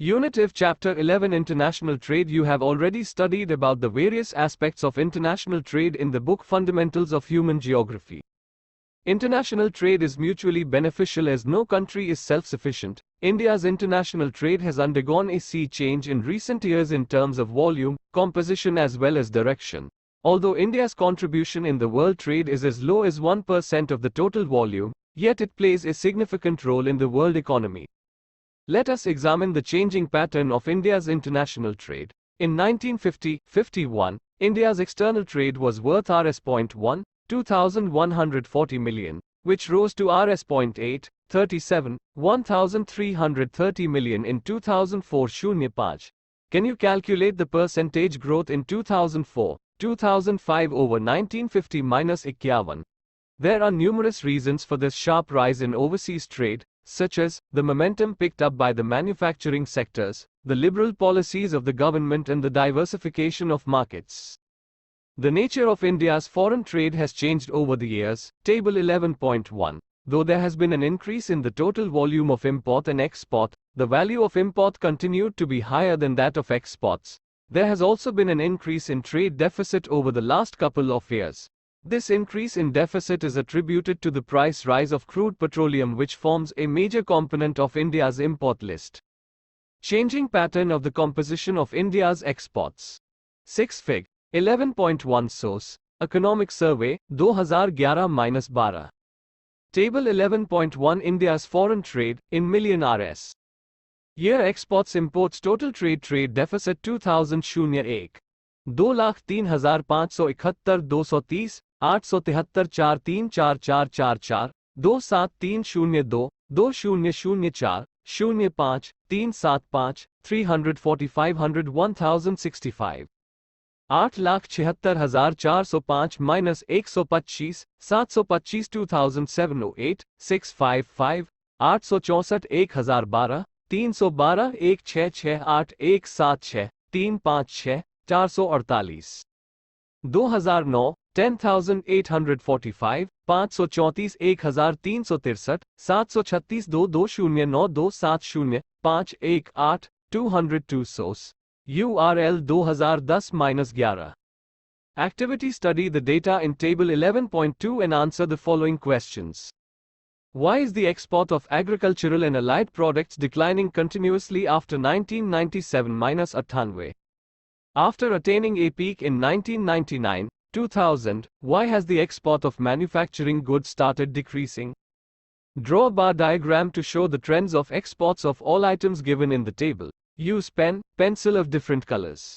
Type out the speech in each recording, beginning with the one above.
Unit If Chapter 11 International Trade. You have already studied about the various aspects of international trade in the book Fundamentals of Human Geography. International trade is mutually beneficial as no country is self-sufficient. India's international trade has undergone a sea change in recent years in terms of volume, composition as well as direction. Although India's contribution in the world trade is as low as 1% of the total volume, yet it plays a significant role in the world economy. Let us examine the changing pattern of India's international trade. In 1950-51, India's external trade was worth Rs.2,140 million, which rose to Rs.837, 1,330 million in 2004-05. Can you calculate the percentage growth in 2004-2005 over 1950-51? There are numerous reasons for this sharp rise in overseas trade, such as the momentum picked up by the manufacturing sectors, the liberal policies of the government and the diversification of markets. The nature of India's foreign trade has changed over the years. Table 11.1. Though there has been an increase in the total volume of import and export, the value of import continued to be higher than that of exports. There has also been an increase in trade deficit over the last couple of years. This increase in deficit is attributed to the price rise of crude petroleum, which forms a major component of India's import list. Changing pattern of the composition of India's exports. 6 Fig. 11.1 Source: Economic Survey, 2011-12. Table 11.1 India's foreign trade, in million Rs. Year exports imports total trade deficit 2001. 2,03,571, 230, 873, 43444, 27302, 2004, 2005, 375, 1065. 8,76,405 minus 125, 725 2007-08, 655, 864 1012, 312 1668 176 356 448. 2009 10,845, 534 1,363, 736 2209 270 518, 202 Source: URL 2010-11. Activity: study the data in Table 11.2 and answer the following questions. Why is the export of agricultural and allied products declining continuously after 1997-98? After attaining a peak in 1999-2000, why has the export of manufacturing goods started decreasing? Draw a bar diagram to show the trends of exports of all items given in the table. Use pen, pencil of different colors.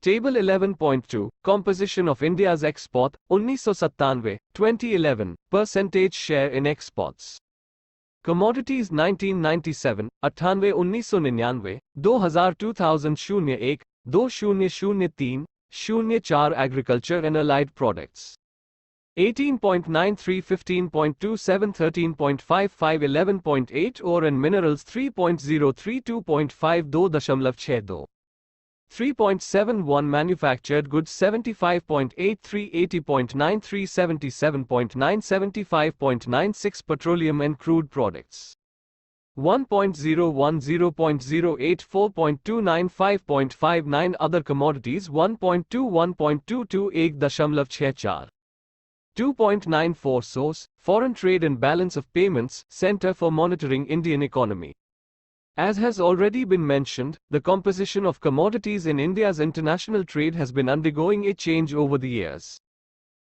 Table 11.2, Composition of India's export, 1997-2011, percentage share in exports. Commodities 1997, 98 1999, 2000 2001, 2003, 04 Agriculture and allied products. 18.93 15.27 13.55 11.8 Ore and minerals 3.03 2.5 2.62 3.71 Manufactured goods 75.83 80.93 77.9 75.96 Petroleum and crude products 1.01 0.08 4.29 5.59 Other commodities 1.2 1.22 1.64 2.94 Source: Foreign Trade and Balance of Payments, Center for Monitoring Indian Economy. As has already been mentioned, the composition of commodities in India's international trade has been undergoing a change over the years.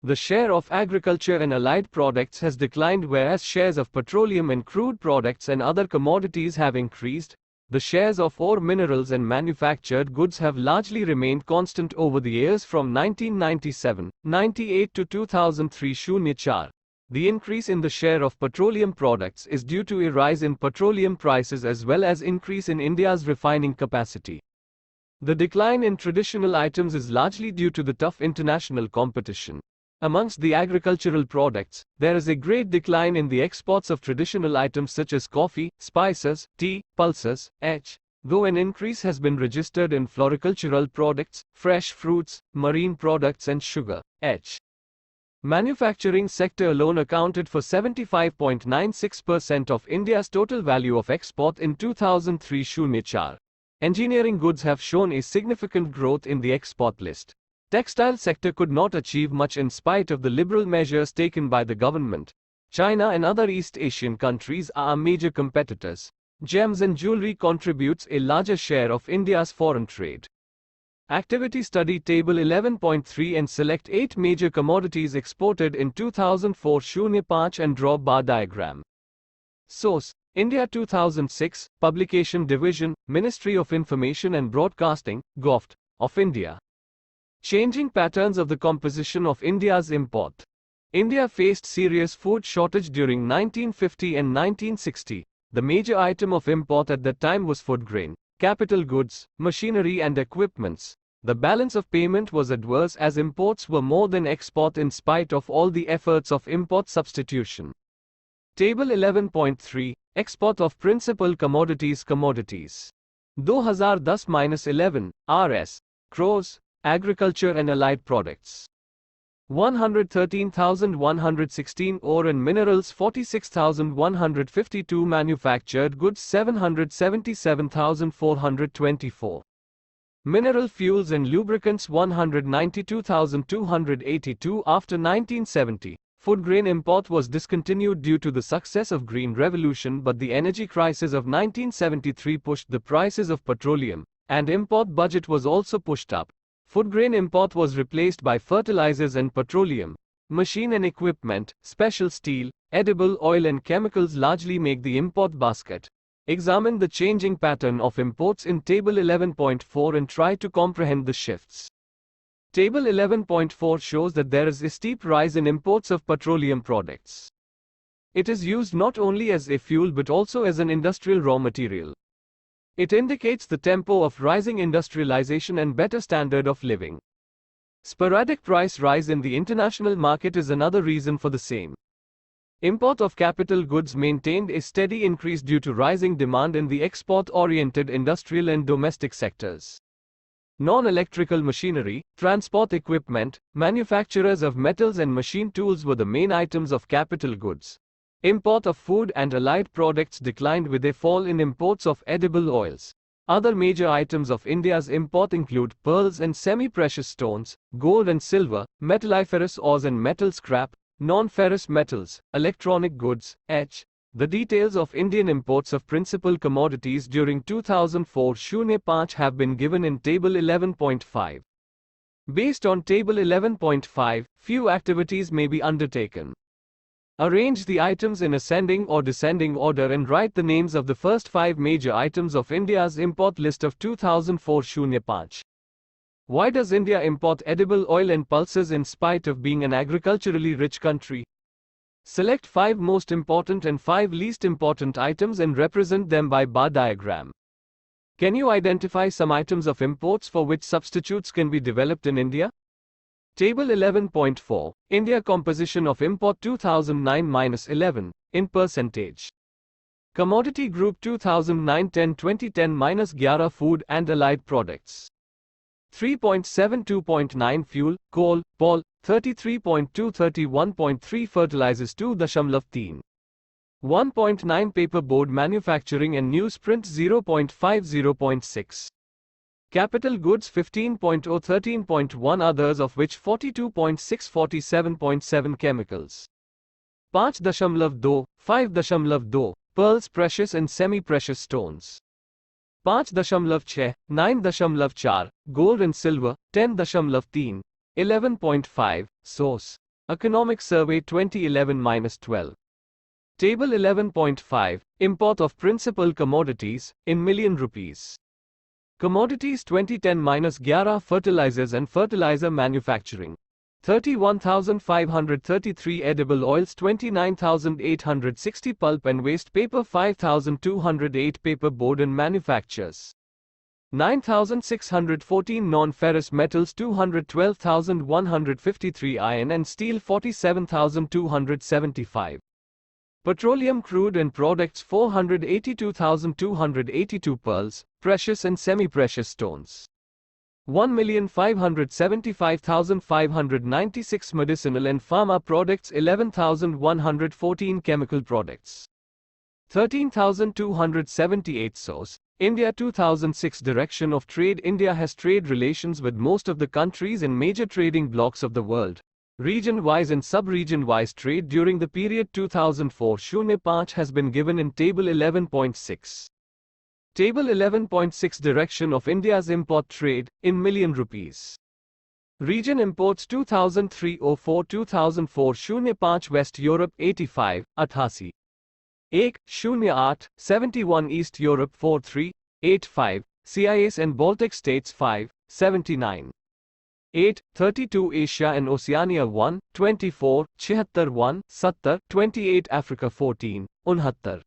The share of agriculture and allied products has declined, whereas shares of petroleum and crude products and other commodities have increased. The shares of ore, minerals and manufactured goods have largely remained constant over the years from 1997-98 to 2003-04. The increase in the share of petroleum products is due to a rise in petroleum prices as well as increase in India's refining capacity. The decline in traditional items is largely due to the tough international competition. Amongst the agricultural products, there is a great decline in the exports of traditional items such as coffee, spices, tea, pulses, though an increase has been registered in floricultural products, fresh fruits, marine products and sugar. Manufacturing sector alone accounted for 75.96% of India's total value of export in 2003-04. Engineering goods have shown a significant growth in the export list. Textile sector could not achieve much in spite of the liberal measures taken by the government. China and other East Asian countries are major competitors. Gems and jewelry contributes a larger share of India's foreign trade. Activity study Table 11.3 and select 8 major commodities exported in 2004-05 and draw bar diagram. Source: India 2006, Publication Division, Ministry of Information and Broadcasting, Govt. of India. Changing patterns of the composition of India's import. India faced serious food shortage during 1950 and 1960. The major item of import at that time was food grain, capital goods, machinery and equipments. The balance of payment was adverse as imports were more than export in spite of all the efforts of import substitution. Table 11.3, Export of Principal Commodities. 2010-11, Rs. Crores, Agriculture and Allied Products. 113,116 ore and minerals. 46,152 manufactured goods. 777,424. Mineral fuels and lubricants. 192,282 after 1970. Food grain import was discontinued due to the success of Green Revolution, but the energy crisis of 1973 pushed the prices of petroleum, and import budget was also pushed up. Food grain import was replaced by fertilizers and petroleum. Machine and equipment, special steel, edible oil and chemicals largely make the import basket. Examine the changing pattern of imports in Table 11.4 and try to comprehend the shifts. Table 11.4 shows that there is a steep rise in imports of petroleum products. It is used not only as a fuel but also as an industrial raw material. It indicates the tempo of rising industrialization and better standard of living. Sporadic price rise in the international market is another reason for the same. Import of capital goods maintained a steady increase due to rising demand in the export-oriented industrial and domestic sectors. Non-electrical machinery, transport equipment, manufacturers of metals and machine tools were the main items of capital goods. Import of food and allied products declined with a fall in imports of edible oils. Other major items of India's import include pearls and semi-precious stones, gold and silver, metalliferous ores and metal scrap, non-ferrous metals, electronic goods, etc. The details of Indian imports of principal commodities during 2004-05 have been given in Table 11.5. Based on Table 11.5, few activities may be undertaken. Arrange the items in ascending or descending order and write the names of the first 5 major items of India's import list of 2004-05. Why does India import edible oil and pulses in spite of being an agriculturally rich country? Select 5 most important and 5 least important items and represent them by bar diagram. Can you identify some items of imports for which substitutes can be developed in India? Table 11.4, India composition of import 2009-11, in percentage. Commodity group 2009-10-2010-11 food and allied products. 3.7 fuel, coal, pol, 33.2 31.3 fertilizers 2.3. 1.9 paper board manufacturing and newsprint 0.5 0.6. Capital goods 15.0 13.1 others of which 42.6 47.7 chemicals. 5.2 5.2 pearls precious and semi-precious stones. 5.6 9.4 gold and silver 10.3 11.5 Source: Economic Survey 2011-12. Table 11.5 Import of principal commodities in million rupees. Commodities 2010-11 fertilizers and fertilizer manufacturing. 31,533 edible oils 29,860 pulp and waste paper 5,208 paper board and manufactures. 9,614 non-ferrous metals 212,153 iron and steel 47,275. Petroleum crude and products 482,282 pearls, precious and semi-precious stones. 1,575,596 medicinal and pharma products, 11,114 chemical products, 13,278 source. India 2006 Direction of Trade. India has trade relations with most of the countries and major trading blocs of the world. Region-wise and sub-region-wise trade during the period 2004-05 has been given in Table 11.6. Table 11.6 Direction of India's import trade, in million rupees. Region imports 2003-04 2004-05 West Europe 85, 88. 1-08, 71 East Europe 43, 85, CIS and Baltic States 5, 79. 8, 32 Asia and Oceania 1, 24, 76 1, 70, 28 Africa 14, 69.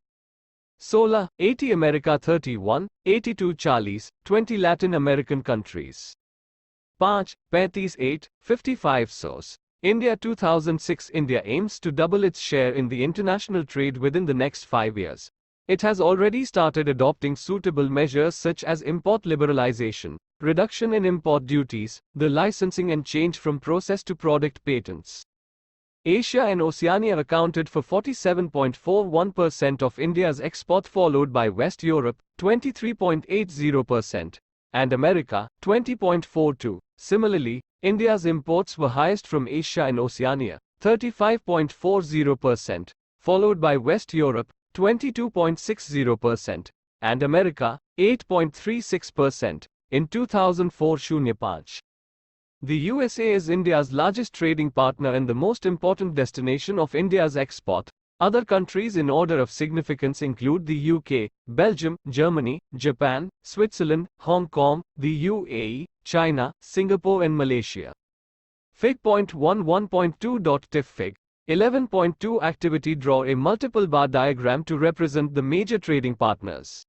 16, 80 America 31, 82 40, 20 Latin American countries. 5, 35 8, 55 source. India 2006 India aims to double its share in the international trade within the next 5 years. It has already started adopting suitable measures such as import liberalization, reduction in import duties, the licensing and change from process to product patents. Asia and Oceania accounted for 47.41% of India's export, followed by West Europe, 23.80%, and America, 20.42%. Similarly, India's imports were highest from Asia and Oceania, 35.40%, followed by West Europe, 22.60%, and America, 8.36%, in 2004-05. The USA is India's largest trading partner and the most important destination of India's export. Other countries in order of significance include the UK, Belgium, Germany, Japan, Switzerland, Hong Kong, the UAE, China, Singapore and Malaysia. Fig.11.2. Fig. 11.2 Activity. Draw a multiple bar diagram to represent the major trading partners.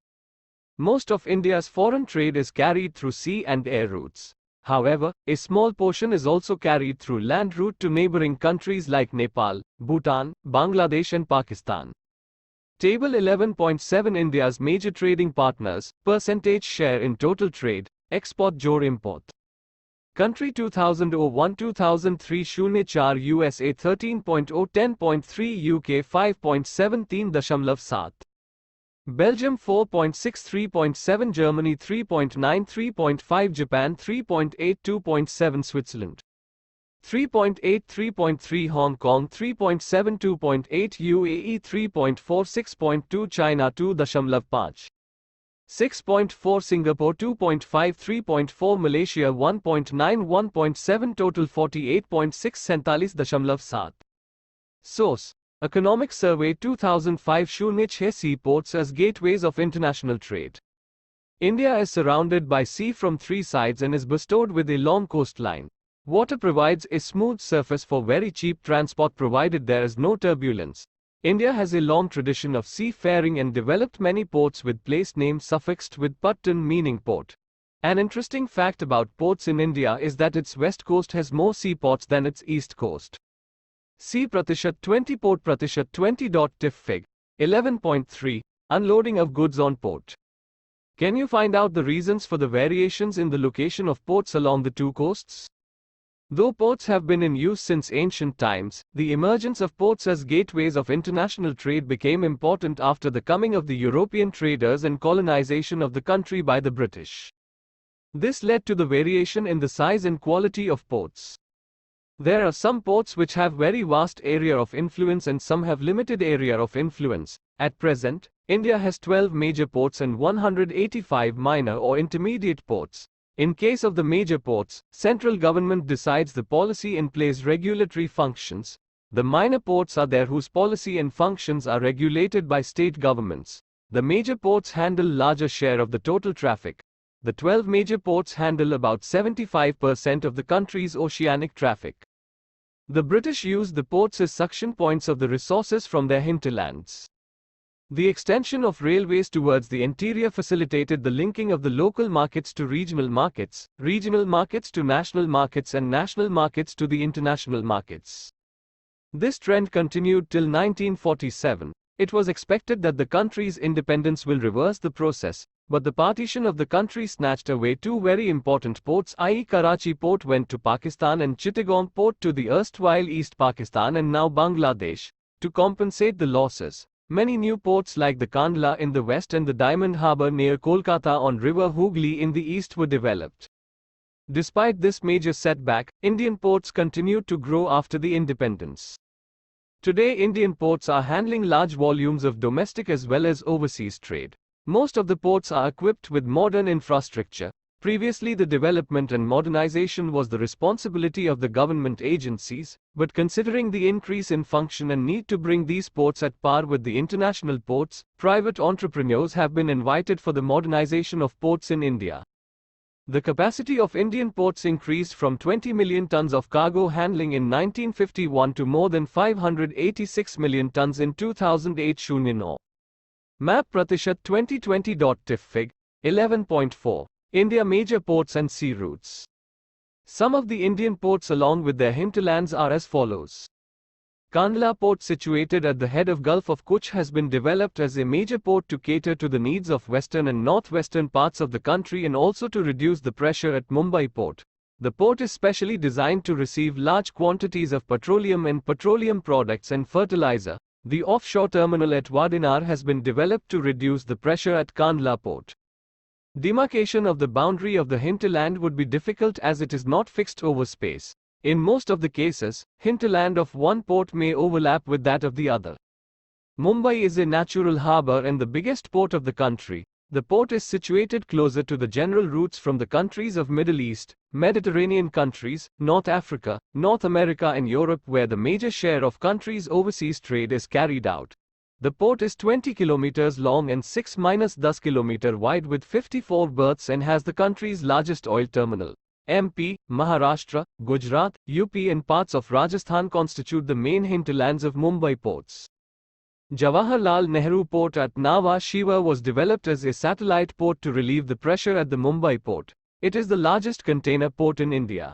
Most of India's foreign trade is carried through sea and air routes. However, a small portion is also carried through land route to neighboring countries like Nepal, Bhutan, Bangladesh and Pakistan. Table 11.7 India's major trading partners, percentage share in total trade, export jor import. Country 2001-2003 USA 13.0 10.3 UK 5.17.7 Belgium 4.6 Germany 3.9 3.5 Japan 3.8 2.7 Switzerland 3.8 3.3 Hong Kong 3.7 2.8 UAE 3.4 6.2 China 2.5 6.4 Singapore 2.5 3.4 Malaysia 1.9 1.7 Total 48.6 47.7 Source Economic Survey 2005 Seaports as gateways of international trade. India is surrounded by sea from 3 sides and is bestowed with a long coastline. Water provides a smooth surface for very cheap transport provided there is no turbulence. India has a long tradition of seafaring and developed many ports with place names suffixed with Pattan meaning port. An interesting fact about ports in India is that its west coast has more seaports than its east coast. C Pratishat 20 Port Pratishat 20. Fig. 11.3 Unloading of goods on port. Can you find out the reasons for the variations in the location of ports along the two coasts? Though ports have been in use since ancient times, the emergence of ports as gateways of international trade became important after the coming of the European traders and colonization of the country by the British. This led to the variation in the size and quality of ports. There are some ports which have very vast area of influence and some have limited area of influence. At present, India has 12 major ports and 185 minor or intermediate ports. In case of the major ports, central government decides the policy and plays regulatory functions. The minor ports are there whose policy and functions are regulated by state governments. The major ports handle larger share of the total traffic. The 12 major ports handle about 75% of the country's oceanic traffic. The British used the ports as suction points of the resources from their hinterlands. The extension of railways towards the interior facilitated the linking of the local markets to regional markets to national markets and national markets to the international markets. This trend continued till 1947. It was expected that the country's independence will reverse the process. But the partition of the country snatched away two very important ports, i.e. Karachi port went to Pakistan and Chittagong port to the erstwhile East Pakistan and now Bangladesh. To compensate the losses, many new ports like the Kandla in the west and the Diamond Harbour near Kolkata on River Hooghly in the east were developed. Despite this major setback, Indian ports continued to grow after the independence. Today, Indian ports are handling large volumes of domestic as well as overseas trade. Most of the ports are equipped with modern infrastructure. Previously, the development and modernization was the responsibility of the government agencies, but considering the increase in function and need to bring these ports at par with the international ports, private entrepreneurs have been invited for the modernization of ports in India. The capacity of Indian ports increased from 20 million tons of cargo handling in 1951 to more than 586 million tons in 2008. 09. Map Pratishat 2020. Fig. 11.4. India major ports and sea routes. Some of the Indian ports along with their hinterlands are as follows. Kandla port, situated at the head of Gulf of Kutch, has been developed as a major port to cater to the needs of western and northwestern parts of the country and also to reduce the pressure at Mumbai port. The port is specially designed to receive large quantities of petroleum and petroleum products and fertilizer. The offshore terminal at Wadinar has been developed to reduce the pressure at Kandla port. Demarcation of the boundary of the hinterland would be difficult as it is not fixed over space. In most of the cases, hinterland of one port may overlap with that of the other. Mumbai is a natural harbour and the biggest port of the country. The port is situated closer to the general routes from the countries of Middle East, Mediterranean countries, North Africa, North America and Europe, where the major share of countries' overseas trade is carried out. The port is 20 kilometers long and 6-10 km wide with 54 berths and has the country's largest oil terminal. MP, Maharashtra, Gujarat, UP and parts of Rajasthan constitute the main hinterlands of Mumbai ports. Jawaharlal Nehru Port at Nhava Sheva was developed as a satellite port to relieve the pressure at the Mumbai port. It is the largest container port in India.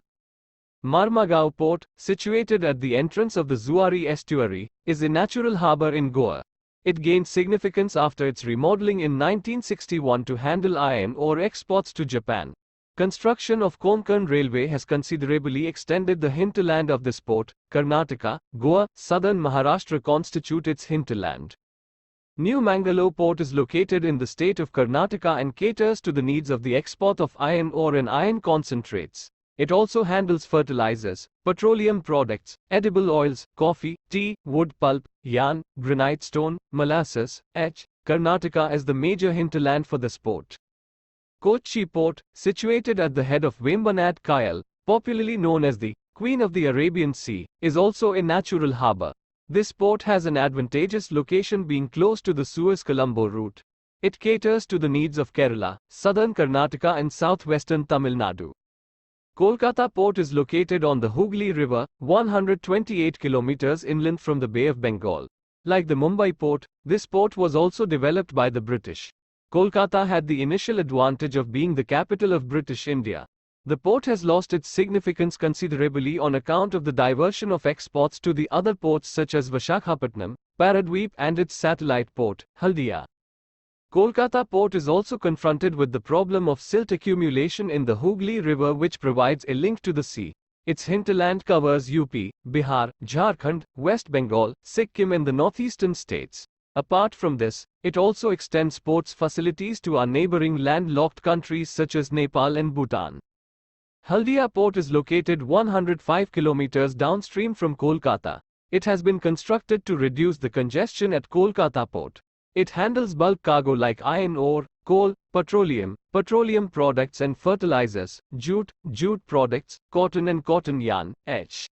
Marmagao Port, situated at the entrance of the Zuari estuary, is a natural harbour in Goa. It gained significance after its remodeling in 1961 to handle iron ore exports to Japan. Construction of Konkan Railway has considerably extended the hinterland of this port. Karnataka, Goa, southern Maharashtra constitute its hinterland. New Mangalore port is located in the state of Karnataka and caters to the needs of the export of iron ore and iron concentrates. It also handles fertilizers, petroleum products, edible oils, coffee, tea, wood pulp, yarn, granite stone, molasses, etc. Karnataka is the major hinterland for this port. Kochi Port, situated at the head of Vembanad Kayal, popularly known as the Queen of the Arabian Sea, is also a natural harbour. This port has an advantageous location being close to the Suez-Colombo route. It caters to the needs of Kerala, southern Karnataka and southwestern Tamil Nadu. Kolkata Port is located on the Hooghly River, 128 kilometers inland from the Bay of Bengal. Like the Mumbai port, this port was also developed by the British. Kolkata had the initial advantage of being the capital of British India. The port has lost its significance considerably on account of the diversion of exports to the other ports such as Visakhapatnam, Paradweep and its satellite port, Haldia. Kolkata port is also confronted with the problem of silt accumulation in the Hooghly River, which provides a link to the sea. Its hinterland covers UP, Bihar, Jharkhand, West Bengal, Sikkim and the northeastern states. Apart from this, it also extends ports facilities to our neighboring landlocked countries such as Nepal and Bhutan. Haldia port is located 105 kilometers downstream from Kolkata. It has been constructed to reduce the congestion at Kolkata port. It handles bulk cargo like iron ore, coal, petroleum products and fertilizers, jute products, cotton and cotton yarn, etc.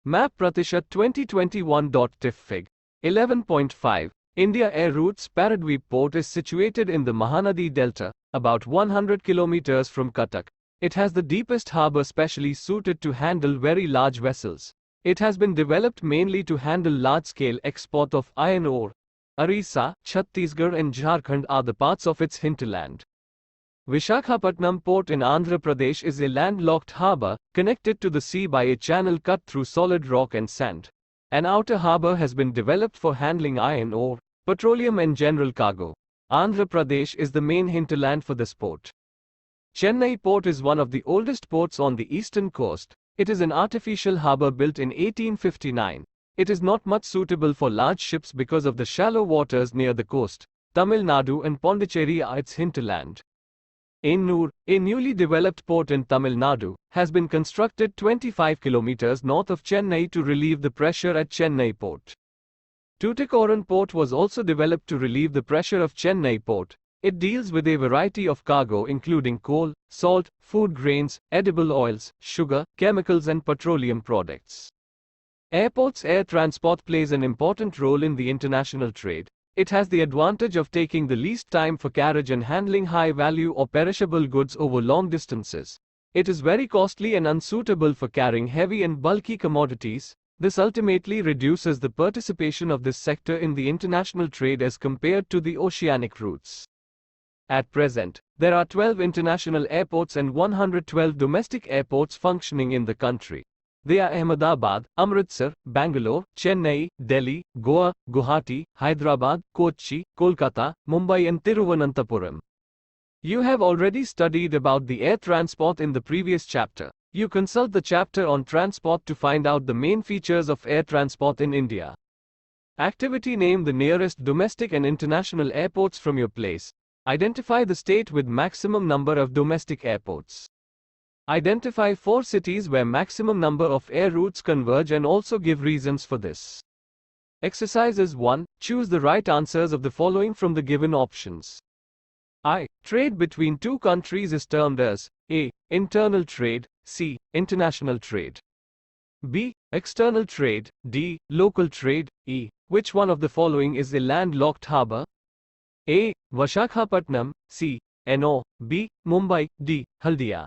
Map Pratishat 2021. Tif Fig. 11.5. India Air Routes. Paradweep Port is situated in the Mahanadi Delta, about 100 kilometers from Cuttack. It has the deepest harbour specially suited to handle very large vessels. It has been developed mainly to handle large-scale export of iron ore. Orissa, Chhattisgarh and Jharkhand are the parts of its hinterland. Visakhapatnam Port in Andhra Pradesh is a landlocked harbour, connected to the sea by a channel cut through solid rock and sand. An outer harbour has been developed for handling iron ore, petroleum and general cargo. Andhra Pradesh is the main hinterland for this port. Chennai port is one of the oldest ports on the eastern coast. It is an artificial harbour built in 1859. It is not much suitable for large ships because of the shallow waters near the coast. Tamil Nadu and Pondicherry are its hinterland. Ennur, a newly developed port in Tamil Nadu, has been constructed 25 kilometers north of Chennai to relieve the pressure at Chennai port. Tuticorin port was also developed to relieve the pressure of Chennai port. It deals with a variety of cargo including coal, salt, food grains, edible oils, sugar, chemicals and petroleum products. Airports air transport plays an important role in the international trade. It has the advantage of taking the least time for carriage and handling high-value or perishable goods over long distances. It is very costly and unsuitable for carrying heavy and bulky commodities. This ultimately reduces the participation of this sector in the international trade as compared to the oceanic routes. At present, there are 12 international airports and 112 domestic airports functioning in the country. They are Ahmedabad, Amritsar, Bangalore, Chennai, Delhi, Goa, Guwahati, Hyderabad, Kochi, Kolkata, Mumbai and Thiruvananthapuram. You have already studied about the air transport in the previous chapter. You consult the chapter on transport to find out the main features of air transport in India. Activity: name the nearest domestic and international airports from your place. Identify the state with maximum number of domestic airports. Identify 4 cities where maximum number of air routes converge and also give reasons for this. Exercises 1. Choose the right answers of the following from the given options. I. Trade between two countries is termed as A. Internal trade, C. International trade. B. External trade, D. Local trade, E. Which one of the following is a landlocked harbour? A. Visakhapatnam, C. No. B. Mumbai, D. Haldia.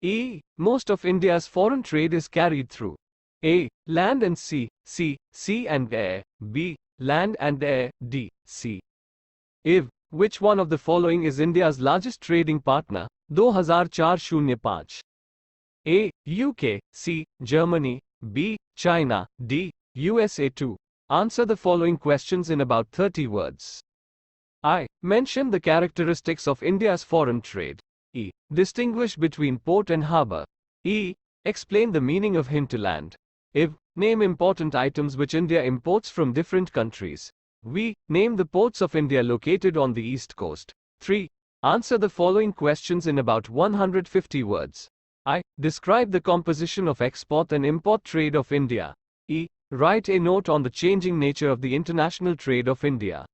E. Most of India's foreign trade is carried through A. Land and sea, C. Sea and air, B. Land and air, D. Sea. If. Which one of the following is India's largest trading partner? 2004-05. A. UK, C. Germany, B. China, D. USA 2. Answer the following questions in about 30 words. I. Mention the characteristics of India's foreign trade. E. Distinguish between port and harbour. E. Explain the meaning of hinterland. If. Name important items which India imports from different countries. V. Name the ports of India located on the east coast. 3. Answer the following questions in about 150 words. I. Describe the composition of export and import trade of India. E. Write a note on the changing nature of the international trade of India.